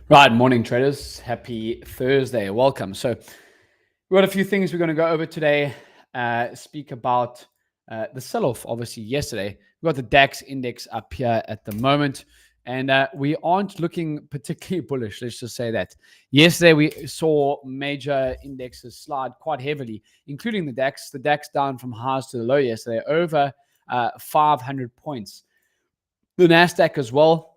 Right, morning traders. Happy Thursday. Welcome. So we've got a few things we're going to go over today. Speak about the sell-off, obviously, yesterday. We've got the DAX index up here at the moment, and we aren't looking particularly bullish, let's just say that. Yesterday, we saw major indexes slide quite heavily, including the DAX. The DAX down from highs to the low yesterday, over 500 points. The NASDAQ as well,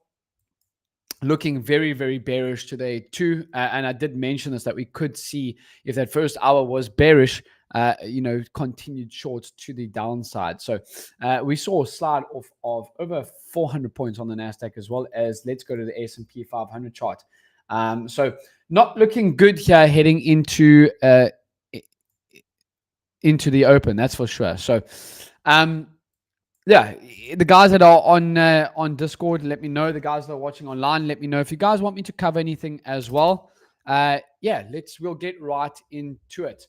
looking very, very bearish today too. And I did mention this, that we could see, if that first hour was bearish, continued shorts to the downside. So we saw a slide off of over 400 points on the NASDAQ, as well as, let's go to the S&P 500 chart. So not looking good here heading into the open, that's for sure. So yeah, the guys that are on Discord, let me know. The guys that are watching online, let me know if you guys want me to cover anything as well. We'll get right into it.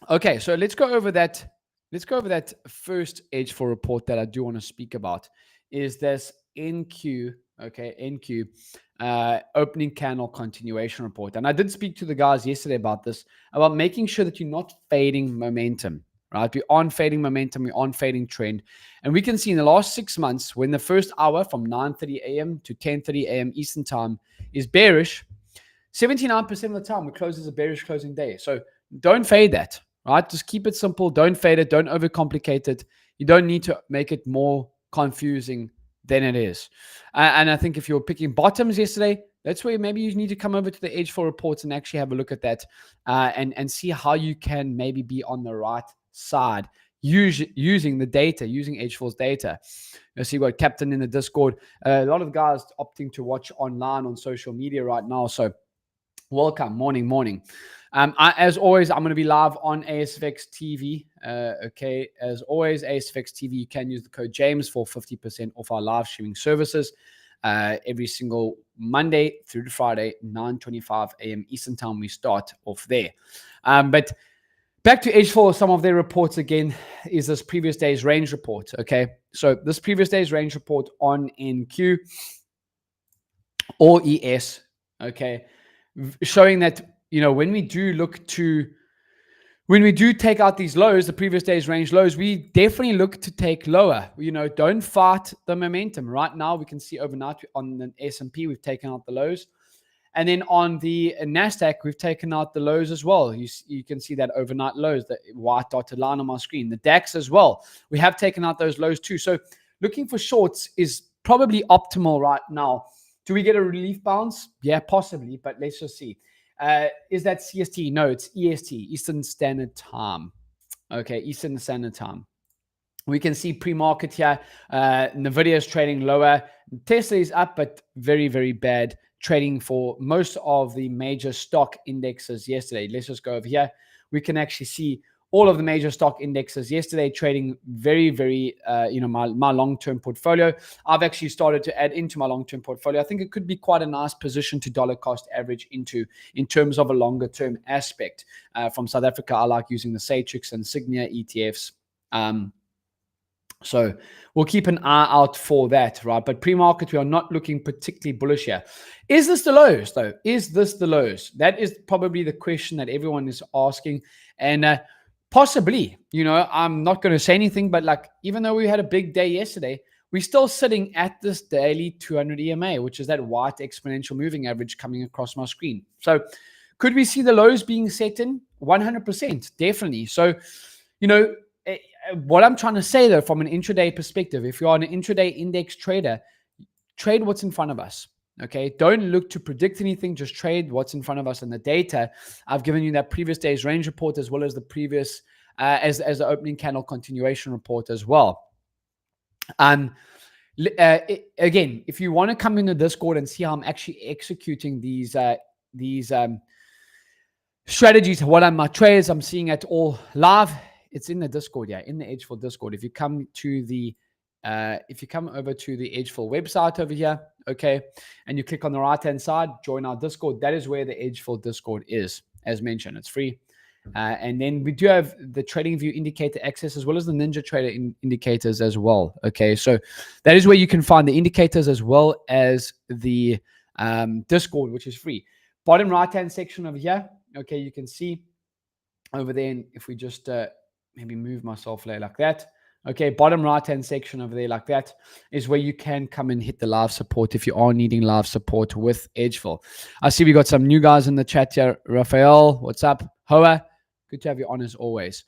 Okay, so let's go over that. Let's go over that first Edgeful report that I do want to speak about. Is this NQ? Okay, NQ opening candle continuation report. And I did speak to the guys yesterday about this, about making sure that you're not fading momentum. Right, we aren't fading momentum, we aren't fading trend, and we can see in the last 6 months, when the first hour from 9:30 a.m. to 10:30 a.m. Eastern time is bearish, 79% of the time we close as a bearish closing day. So don't fade that, right? Just keep it simple. Don't fade it. Don't overcomplicate it. You don't need to make it more confusing than it is. And I think if you're picking bottoms yesterday, that's where maybe you need to come over to the Edgeful reports and actually have a look at that and see how you can maybe be on the right side using the data, using Edgeful's data. You see what Captain in the Discord, a lot of guys opting to watch online on social media right now. So welcome, morning. As always, I'm going to be live on ASFX TV. Okay, as always, ASFX TV, you can use the code James for 50% off our live streaming services every single Monday through to Friday, 9:25 a.m. Eastern time. We start off there. But back to Edgeful, some of their reports again is this previous day's range report. Okay, so this previous day's range report on NQ or ES, okay, showing that, when we do take out these lows, the previous day's range lows, we definitely look to take lower. Don't fight the momentum. Right now, we can see overnight on the S&P, we've taken out the lows. And then on the NASDAQ, we've taken out the lows as well. You can see that overnight lows, the white dotted line on my screen. The DAX as well, we have taken out those lows too. So looking for shorts is probably optimal right now. Do we get a relief bounce? Yeah, possibly, but let's just see. Is that CST? No, it's EST, Eastern Standard Time. Okay, Eastern Standard Time. We can see pre-market here. NVIDIA is trading lower. Tesla is up, but very, very bad trading for most of the major stock indexes yesterday. Let's just go over here. We can actually see all of the major stock indexes yesterday trading very, very, my long-term portfolio. I've actually started to add into my long-term portfolio. I think it could be quite a nice position to dollar cost average into in terms of a longer-term aspect. From South Africa, I like using the Satrix and Signia ETFs. So we'll keep an eye out for that, right? But pre-market, we are not looking particularly bullish here. Is this the lows, though? Is this the lows? That is probably the question that everyone is asking. And possibly, I'm not going to say anything, but even though we had a big day yesterday, we're still sitting at this daily 200 EMA, which is that white exponential moving average coming across my screen. So could we see the lows being set in? 100%, definitely. So, what I'm trying to say, though, from an intraday perspective, if you're an intraday index trader, trade what's in front of us. Okay, don't look to predict anything. Just trade what's in front of us. And the data, I've given you that previous day's range report, as well as the previous as the opening candle continuation report as well. Again, if you want to come into Discord and see how I'm actually executing these strategies, what are my trades, I'm seeing it all live. It's in the Discord, in the Edgeful Discord. If you come to the over to the Edgeful website over here, okay, and you click on the right-hand side, join our Discord, that is where the Edgeful Discord is. As mentioned, it's free. And then we do have the Trading View indicator access, as well as the Ninja Trader indicators as well. Okay, so that is where you can find the indicators, as well as the Discord, which is free. Bottom right-hand section over here, okay, you can see over there, and if we just maybe move myself like that, okay, bottom right-hand section over there like that is where you can come and hit the live support if you are needing live support with Edgeful. I see we got some new guys in the chat here. Raphael, what's up? Hoa, good to have you on as always.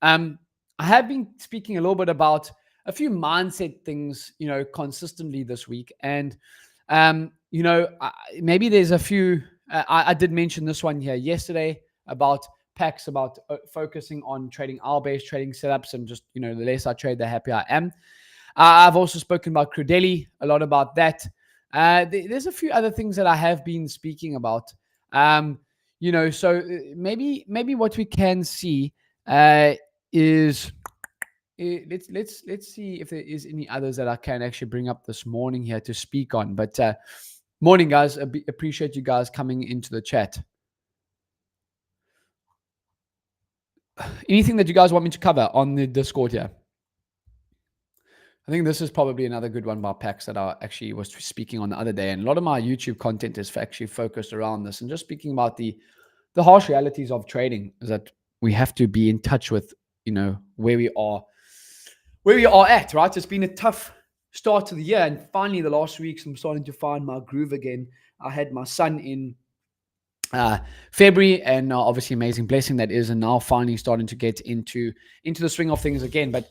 I have been speaking a little bit about a few mindset things, consistently this week. And, maybe there's a few, I did mention this one here yesterday about packs, about focusing on trading hour-based trading setups, and just, the less I trade, the happier I am. I've also spoken about Crudeli, a lot about that. There's a few other things that I have been speaking about. So maybe what we can see is let's see if there is any others that I can actually bring up this morning here to speak on. But morning, guys. Appreciate you guys coming into the chat. Anything that you guys want me to cover on the Discord here? I think this is probably another good one by Pax that I actually was speaking on the other day. And a lot of my YouTube content is actually focused around this and just speaking about the harsh realities of trading, is that we have to be in touch with, where we are at, right? It's been a tough start to the year. And finally, the last weeks, I'm starting to find my groove again. I had my son in February, and obviously amazing blessing that is, and now finally starting to get into the swing of things again. But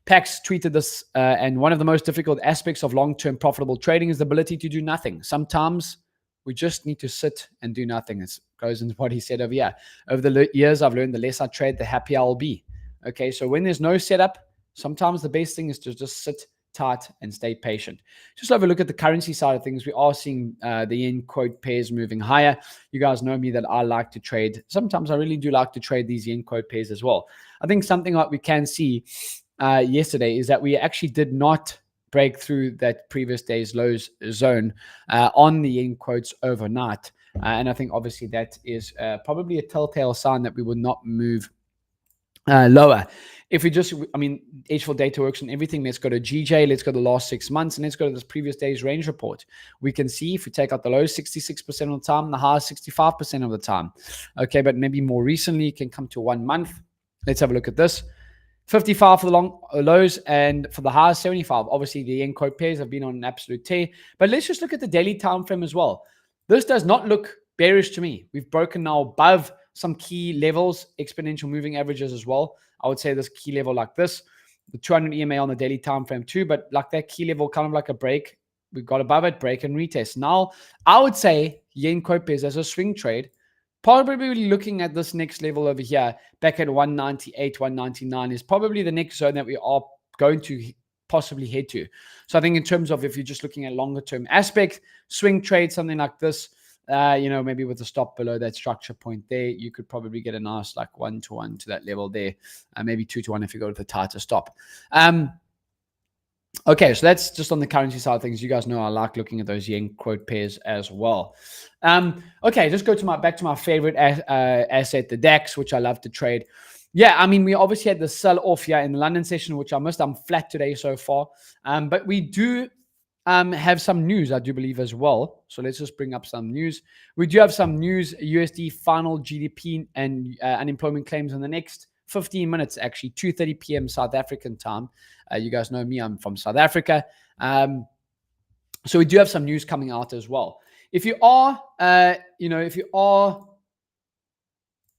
Pax tweeted this, and one of the most difficult aspects of long-term profitable trading is the ability to do nothing. Sometimes we just need to sit and do nothing. It goes into what he said over here. Over the years, I've learned the less I trade, the happier I'll be. Okay, so when there's no setup, sometimes the best thing is to just sit tight and stay patient. Just have a look at the currency side of things. We are seeing the yen quote pairs moving higher. You guys know me that I like to trade. Sometimes I really do like to trade these yen quote pairs as well. I think something like we can see yesterday is that we actually did not break through that previous day's lows zone on the yen quotes overnight. And I think obviously that is probably a telltale sign that we will not move lower. If we just, Edgeful data works on everything. Let's go to GJ. Let's go to the last 6 months, and let's go to this previous day's range report. We can see if we take out the lows 66% of the time, the highs 65% of the time. Okay, but maybe more recently, it can come to 1 month. Let's have a look at this. 55 for the long lows, and for the highs 75. Obviously, the yen quote pairs have been on an absolute tear. But let's just look at the daily time frame as well. This does not look bearish to me. We've broken now above some key levels, exponential moving averages as well. I would say this key level like this, the 200 EMA on the daily time frame too, but like that key level, kind of like a break. We got above it, break and retest. Now, I would say yen quote pairs as a swing trade, probably looking at this next level over here, back at 198, 199 is probably the next zone that we are going to possibly head to. So I think in terms of if you're just looking at longer term aspect, swing trade, something like this, maybe with a stop below that structure point there, you could probably get a nice like 1-to-1 to that level there, maybe 2-to-1 if you go with a tighter stop. Okay, so that's just on the currency side of things. You guys know I like looking at those yen quote pairs as well. Okay, just go to back to my favorite asset, the DAX, which I love to trade. Yeah, we obviously had the sell off here in the London session, which I missed. I'm flat today so far, but we do have some news, I do believe, as well. So let's just bring up some news. We do have some news, USD final GDP and unemployment claims in the next 15 minutes, actually, 2:30 p.m. South African time. You guys know me, I'm from South Africa. So we do have some news coming out as well. If you are, if you are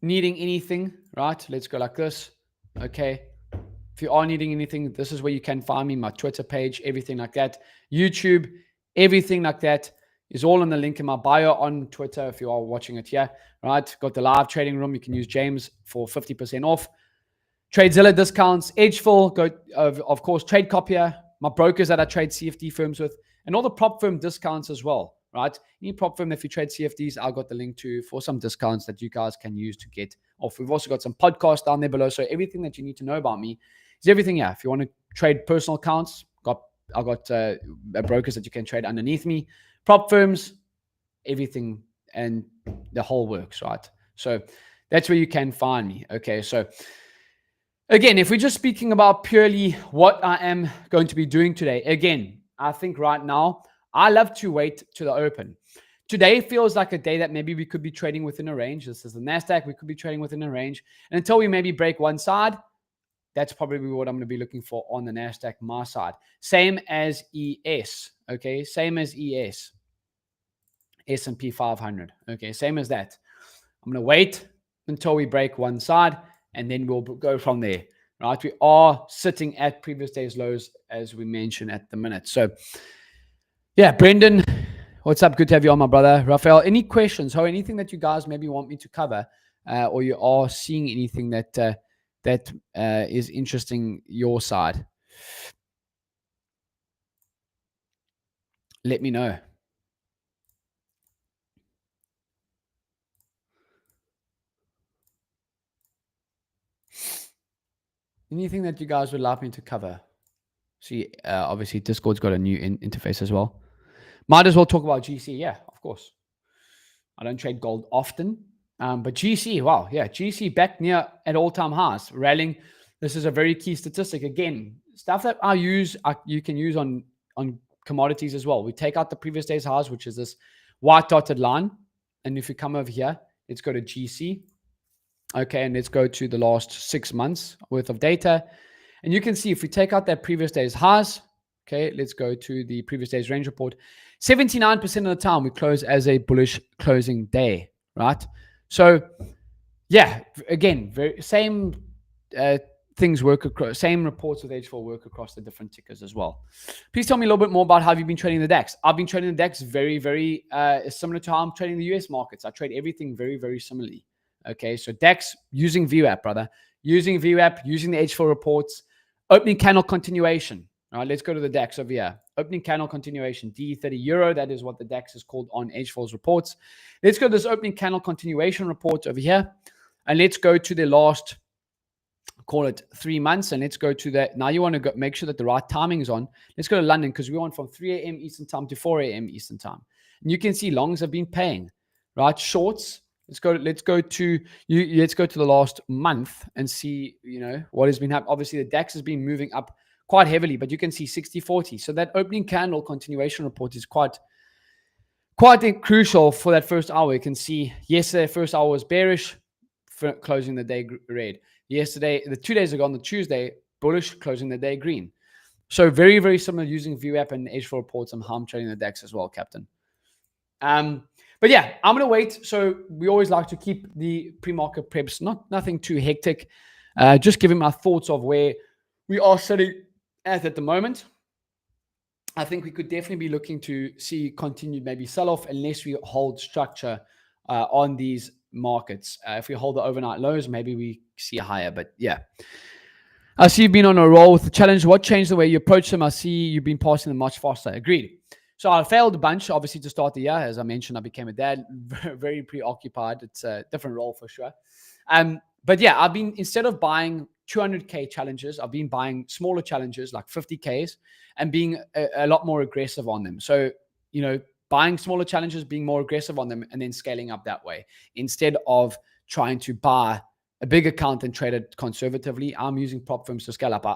needing anything, right, let's go like this. Okay. If you are needing anything, this is where you can find me, my Twitter page, everything like that. YouTube, everything like that is all in the link in my bio on Twitter if you are watching it here, right? Got the live trading room. You can use James for 50% off. TradeZilla discounts, Edgeful, of course, Trade Copier, my brokers that I trade CFD firms with, and all the prop firm discounts as well, right? Any prop firm, if you trade CFDs, I've got the link to for some discounts that you guys can use to get off. We've also got some podcasts down there below. So everything that you need to know about me is everything here. If you want to trade personal accounts, I've got brokers that you can trade underneath me, prop firms, everything, and the whole works, right? So that's where you can find me. Okay, so again, if we're just speaking about purely what I am going to be doing today, again, I think right now, I love to wait to the open. Today feels like a day that maybe we could be trading within a range. This is the NASDAQ. We could be trading within a range. And until we maybe break one side, that's probably what I'm going to be looking for on the NASDAQ, my side. Same as ES, okay? Same as ES, S&P 500, okay? Same as that. I'm going to wait until we break one side, and then we'll go from there, right? We are sitting at previous day's lows, as we mentioned at the minute. So, yeah, Brendan, what's up? Good to have you on, my brother. Raphael, any questions or anything that you guys maybe want me to cover, or you are seeing anything that is interesting your side? Let me know. Anything that you guys would like me to cover? See, obviously Discord's got a new interface as well. Might as well talk about GC. Yeah, of course. I don't trade gold often, but GC, wow, yeah, GC back near at all-time highs, rallying. This is a very key statistic. Again, stuff that I use, you can use on commodities as well. We take out the previous day's highs, which is this white dotted line, and if you come over here, let's go to GC. Okay, and let's go to the last 6 months worth of data. And you can see if we take out that previous day's highs, okay, let's go to the previous day's range report. 79% of the time we close as a bullish closing day, right? So, yeah, again, same things work across, same reports with Edgeful work across the different tickers as well. Please tell me a little bit more about how you've been trading the DAX. I've been trading the DAX very, very similar to how I'm trading the US markets. I trade everything very, very similarly. Okay, so DAX using VWAP, brother. Using VWAP, using the Edgeful reports. Opening candle continuation. All right, let's go to the DAX over here. Opening candle continuation, D30 Euro. That is what the DAX is called on Edgeful's reports. Let's go to this opening candle continuation report over here. And let's go to the last, call it 3 months. And let's go to that. Now you want to go, make sure that the right timing is on. Let's go to London because we went from 3 a.m. Eastern time to 4 a.m. Eastern time. And you can see longs have been paying, right? Shorts. Let's go to the last month and see, what has been happening. Obviously, the DAX has been moving up quite heavily, but you can see 60-40. So that opening candle continuation report is quite crucial for that first hour. You can see yesterday, first hour was bearish, closing the day red. Yesterday, 2 days ago on the Tuesday, bullish, closing the day green. So very, very similar using VWAP and Edgeful reports on how I'm trading the DAX as well, Captain. But yeah, I'm going to wait. So we always like to keep the pre-market preps, nothing too hectic. Just giving my thoughts of where we are sitting at the moment. I think we could definitely be looking to see continued maybe sell-off unless we hold structure on these markets. If we hold the overnight lows, maybe we see a higher. But yeah. I see you've been on a roll with the challenge. What changed the way you approach them? I see you've been passing them much faster. Agreed. So I failed a bunch, obviously, to start the year. As I mentioned, I became a dad, very preoccupied. It's a different role for sure. But yeah, I've been, instead of buying 200K challenges, I've been buying smaller challenges like 50Ks and being a lot more aggressive on them. So, buying smaller challenges, being more aggressive on them, and then scaling up that way. Instead of trying to buy a big account and trade it conservatively, I'm using prop firms to scale up.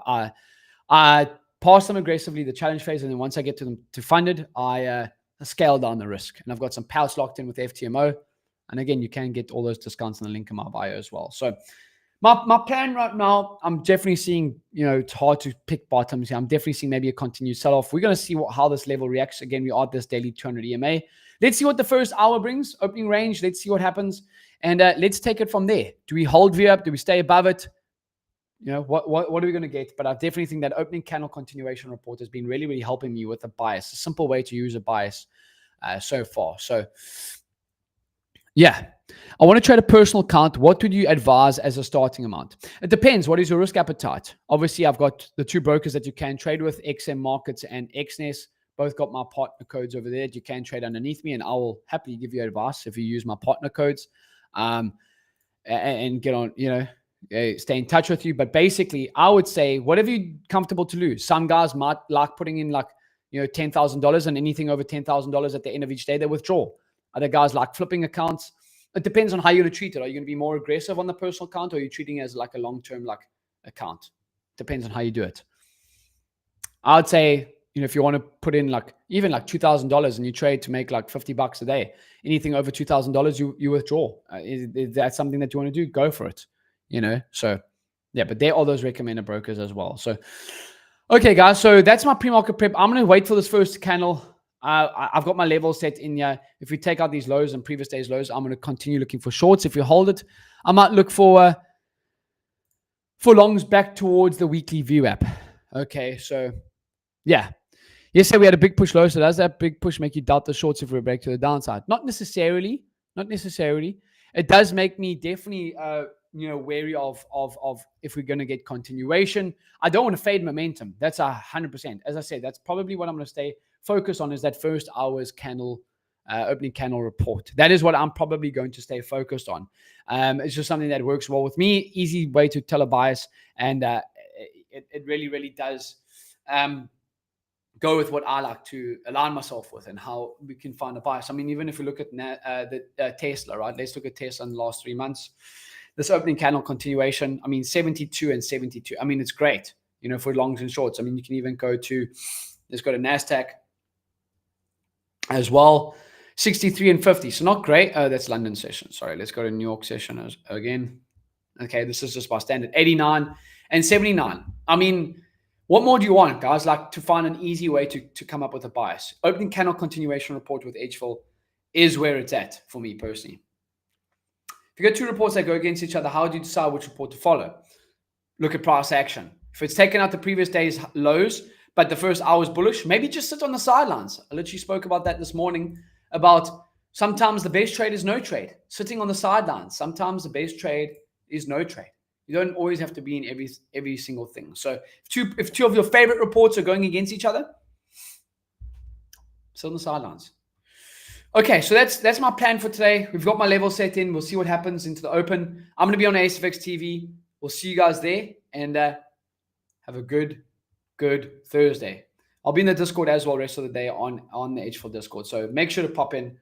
I pass them aggressively, the challenge phase, and then once I get to them to funded, I scale down the risk. And I've got some pouch locked in with FTMO. And again, you can get all those discounts in the link in my bio as well. So my plan right now, I'm definitely seeing, it's hard to pick bottoms here. I'm definitely seeing maybe a continued sell-off. We're going to see how this level reacts. Again, we are at this daily 200 EMA. Let's see what the first hour brings, opening range. Let's see what happens. And let's take it from there. Do we hold V up? Do we stay above it? What are we going to get? But I definitely think that opening candle continuation report has been really, really helping me with a bias, a simple way to use a bias so far. So yeah, I want to trade a personal account. What would you advise as a starting amount? It depends. What is your risk appetite? Obviously, I've got the two brokers that you can trade with, XM Markets and XNES. Both got my partner codes over there that you can trade underneath me, and I will happily give you advice if you use my partner codes and get on, stay in touch with you. But basically, I would say whatever you're comfortable to lose. Some guys might like putting in $10,000, and anything over $10,000 at the end of each day, they withdraw. Other guys like flipping accounts. It depends on how you're going to treat it. Are you going to be more aggressive on the personal account, or are you treating it as like a long-term account? Depends on how you do it. I would say if you want to put in like even like $2,000 and you trade to make like $50 a day, anything over $2,000, you withdraw. Is that something that you want to do? Go for it. So yeah, but there are those recommended brokers as well. So okay, guys, so that's my pre-market prep. I'm gonna wait for this first candle. I've got my level set in here. If we take out these lows and previous days lows, I'm gonna continue looking for shorts. If you hold it, I might look for longs back towards the weekly view app. Okay, so yeah. Yesterday we had a big push low. So does that big push make you doubt the shorts if we break to the downside? Not necessarily. Not necessarily. It does make me definitely wary of if we're going to get continuation. I don't want to fade momentum. That's 100%. As I said, that's probably what I'm going to stay focused on, is that first hour's candle, opening candle report. That is what I'm probably going to stay focused on. It's just something that works well with me. Easy way to tell a bias, and it really, really does go with what I like to align myself with and how we can find a bias. I mean, even if we look at the Tesla, right? Let's look at Tesla in the last 3 months. This opening candle continuation, I mean, 72 and 72. I mean, it's great, for longs and shorts. I mean, you can even let's go to NASDAQ as well. 63 and 50. So not great. That's London session. Sorry, let's go to New York session again. Okay, this is just by standard. 89 and 79. I mean, what more do you want, guys? Like, to find an easy way to come up with a bias. Opening candle continuation report with Edgeful is where it's at for me personally. If you get two reports that go against each other, how do you decide which report to follow? Look at price action. If it's taken out the previous day's lows, but the first hour is bullish, maybe just sit on the sidelines. I literally spoke about that this morning, about sometimes the best trade is no trade, sitting on the sidelines. Sometimes the best trade is no trade. You don't always have to be in every single thing. So if two of your favorite reports are going against each other, sit on the sidelines. Okay, so that's my plan for today. We've got my level set in. We'll see what happens into the open. I'm going to be on ASFX TV. We'll see you guys there, and have a good Thursday. I'll be in the Discord as well rest of the day on the Edgeful Discord. So make sure to pop in.